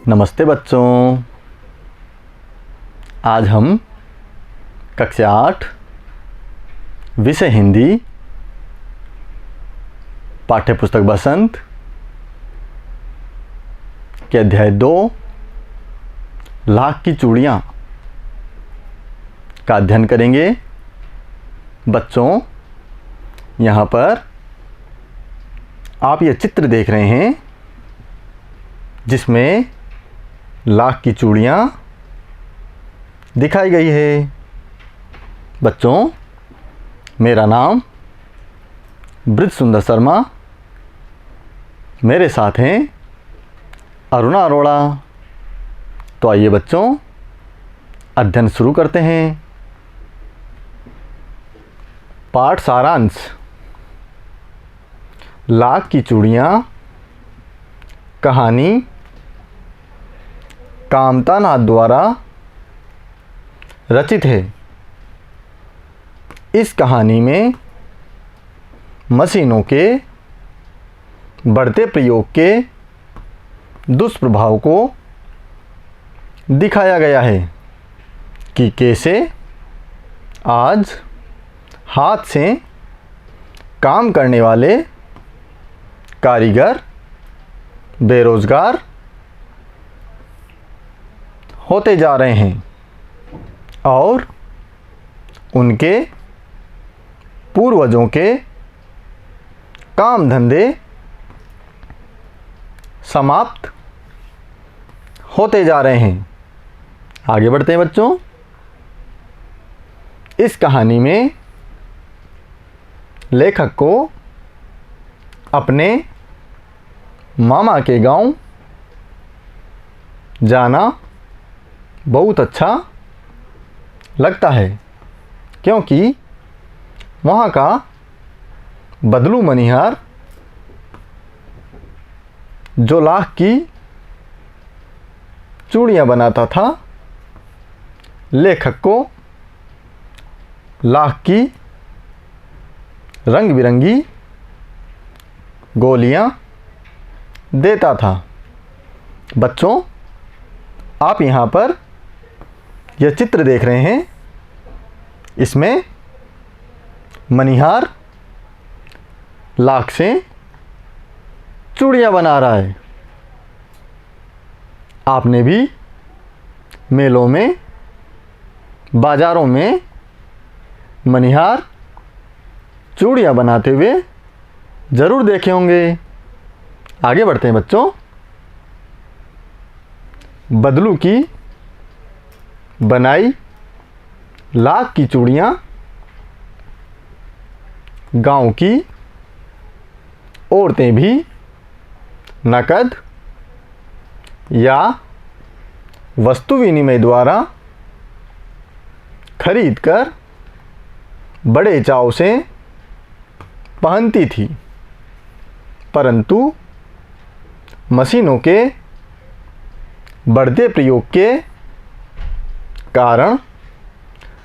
नमस्ते बच्चों, आज हम कक्षा 8 विषय हिंदी पाठ्यपुस्तक बसंत के अध्याय 2 लाख की चूड़ियाँ का अध्ययन करेंगे। बच्चों, यहाँ पर आप ये चित्र देख रहे हैं जिसमें लाख की चूड़ियाँ दिखाई गई है। बच्चों, मेरा नाम ब्रिज सुंदर शर्मा, मेरे साथ हैं अरुणा अरोड़ा। तो आइए बच्चों, अध्ययन शुरू करते हैं। पाठ सारांश। लाख की चूड़ियाँ कहानी कामतानाथ द्वारा रचित है। इस कहानी में मशीनों के बढ़ते प्रयोग के दुष्प्रभाव को दिखाया गया है कि कैसे आज हाथ से काम करने वाले कारीगर बेरोजगार होते जा रहे हैं और उनके पूर्वजों के काम धंधे समाप्त होते जा रहे हैं। आगे बढ़ते हैं बच्चों। इस कहानी में लेखक को अपने मामा के गांव जाना बहुत अच्छा लगता है, क्योंकि वहाँ का बदलू मनिहार जो लाख की चूड़ियाँ बनाता था, लेखक को लाख की रंग बिरंगी गोलियाँ देता था। बच्चों, आप यहाँ पर यह चित्र देख रहे हैं। इसमें मनिहार लाख से चूड़ियाँ बना रहा है। आपने भी मेलों में, बाज़ारों में मनिहार चूड़ियाँ बनाते हुए ज़रूर देखे होंगे। आगे बढ़ते हैं बच्चों। बदलू की बनाई लाख की चूड़ियाँ गांव की औरतें भी नकद या वस्तु विनिमय द्वारा खरीदकर बड़े चाव से पहनती थी, परंतु मशीनों के बढ़ते प्रयोग के कारण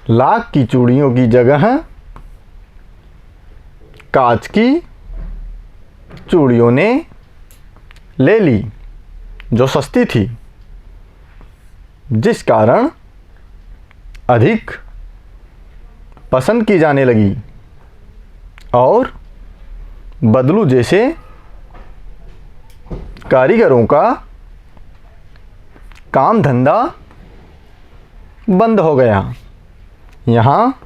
लाख की चूड़ियों की जगह कांच की चूड़ियों ने ले ली, जो सस्ती थी, जिस कारण अधिक पसंद की जाने लगी और बदलू जैसे कारीगरों का काम धंधा बंद हो गया। यहाँ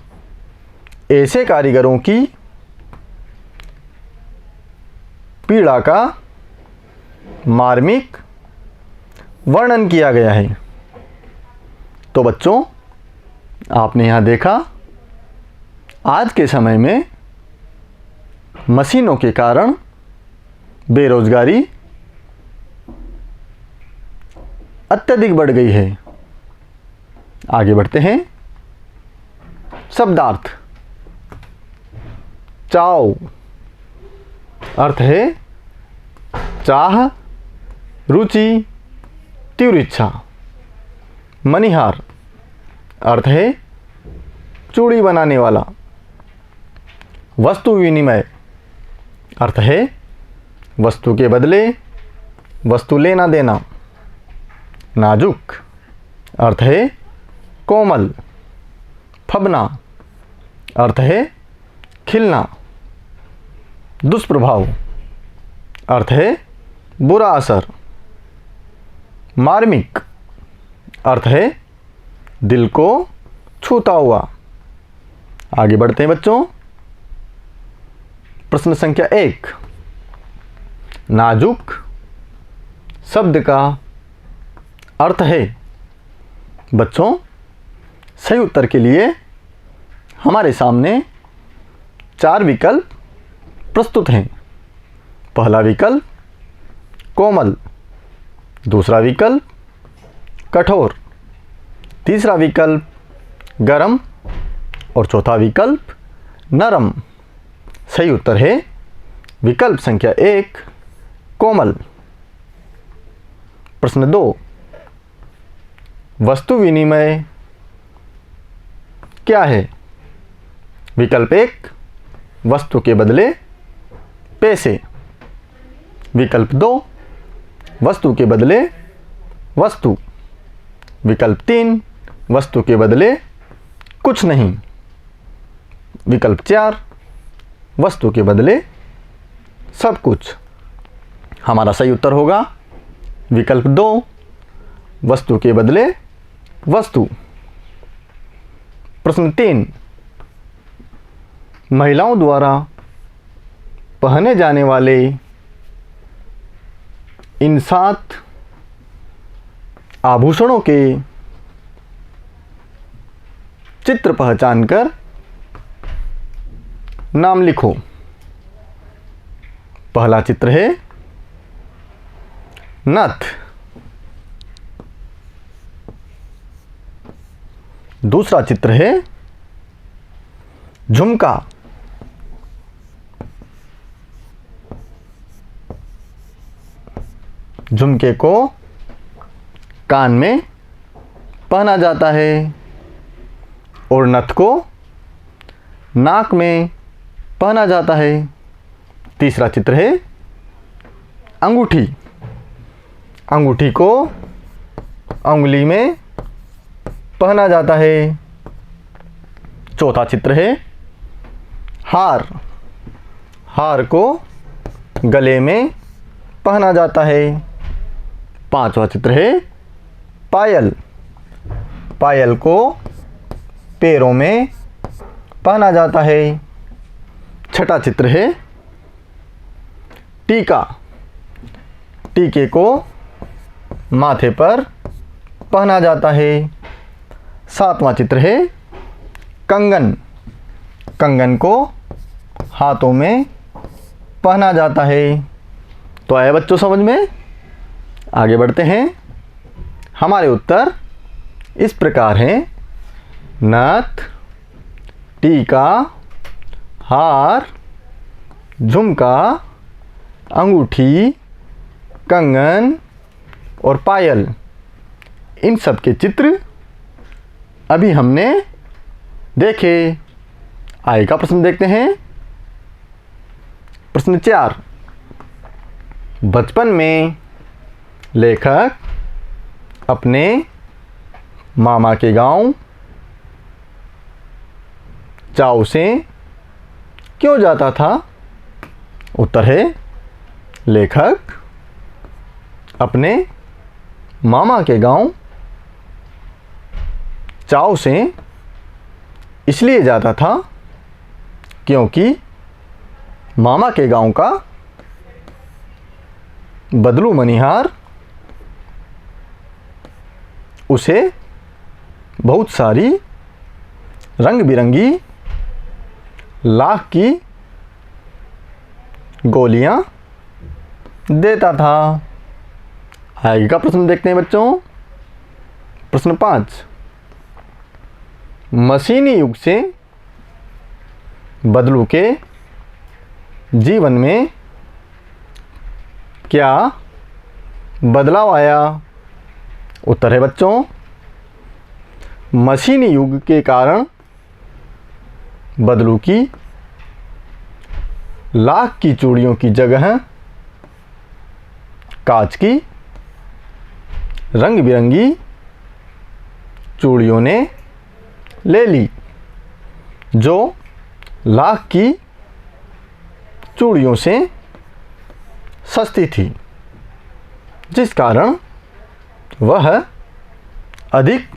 ऐसे कारीगरों की पीड़ा का मार्मिक वर्णन किया गया है। तो बच्चों, आपने यहाँ देखा, आज के समय में मशीनों के कारण बेरोजगारी अत्यधिक बढ़ गई है। आगे बढ़ते हैं। शब्दार्थ। चाव अर्थ है चाह, रुचि, तीव्र इच्छा। मनिहार अर्थ है चूड़ी बनाने वाला। वस्तु विनिमय अर्थ है वस्तु के बदले वस्तु लेना देना। नाजुक अर्थ है कोमल। फबना अर्थ है खिलना। दुष्प्रभाव अर्थ है बुरा असर। मार्मिक अर्थ है दिल को छूता हुआ। आगे बढ़ते हैं बच्चों। प्रश्न संख्या 1। नाजुक शब्द का अर्थ है। बच्चों, सही उत्तर के लिए हमारे सामने 4 विकल्प प्रस्तुत हैं। पहला विकल्प कोमल, दूसरा विकल्प कठोर, तीसरा विकल्प गरम और चौथा विकल्प नरम। सही उत्तर है विकल्प संख्या 1 कोमल। प्रश्न 2। वस्तु विनिमय क्या है? विकल्प 1 वस्तु के बदले पैसे, विकल्प 2 वस्तु के बदले वस्तु, विकल्प 3 वस्तु के बदले कुछ नहीं, विकल्प 4 वस्तु के बदले सब कुछ। हमारा सही उत्तर होगा विकल्प 2 वस्तु के बदले वस्तु। प्रश्न 3। महिलाओं द्वारा पहने जाने वाले इन 7 आभूषणों के चित्र पहचान कर नाम लिखो। पहला चित्र है नथ, दूसरा चित्र है झुमका, झुमके को कान में पहना जाता है और नथ को नाक में पहना जाता है। तीसरा चित्र है अंगूठी, अंगूठी को अंगुली में पहना जाता है। चौथा चित्र है हार, हार को गले में पहना जाता है। पांचवा चित्र है पायल, पायल को पैरों में पहना जाता है। छठा चित्र है टीका, टीके को माथे पर पहना जाता है। सातवां चित्र है कंगन, कंगन को हाथों में पहना जाता है। तो आए बच्चों समझ में? आगे बढ़ते हैं। हमारे उत्तर इस प्रकार हैं। नथ, टीका, हार, झुमका, अंगूठी, कंगन और पायल, इन सब के चित्र अभी हमने देखे। आगे का प्रश्न देखते हैं। प्रश्न 4। बचपन में लेखक अपने मामा के गांव चाव से क्यों जाता था? उत्तर है लेखक अपने मामा के गांव चाव से इसलिए जाता था क्योंकि मामा के गांव का बदलू मनिहार उसे बहुत सारी रंग बिरंगी लाख की गोलियां देता था। आगे का प्रश्न देखते हैं बच्चों। प्रश्न 5। मशीनी युग से बदलू के जीवन में क्या बदलाव आया? उत्तर है बच्चों मशीनी युग के कारण बदलू की लाख की चूड़ियों की जगह कांच की रंग बिरंगी चूड़ियों ने ले ली, जो लाख की चूड़ियों से सस्ती थी, जिस कारण वह अधिक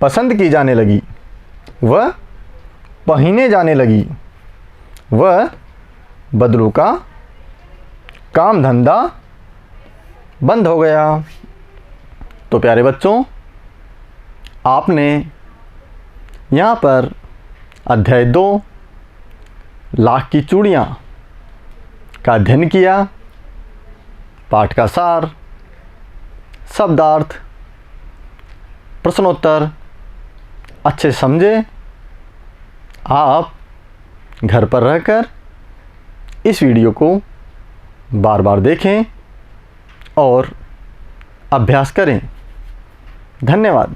पसंद की जाने लगी, वह पहने जाने लगी, वह बदलू का काम धंधा बंद हो गया। तो प्यारे बच्चों, आपने यहाँ पर अध्याय 2 लाख की चूड़ियाँ का अध्ययन किया। पाठ का सार, शब्दार्थ, प्रश्नोत्तर अच्छे समझे। आप घर पर रहकर इस वीडियो को बार बार देखें और अभ्यास करें। धन्यवाद।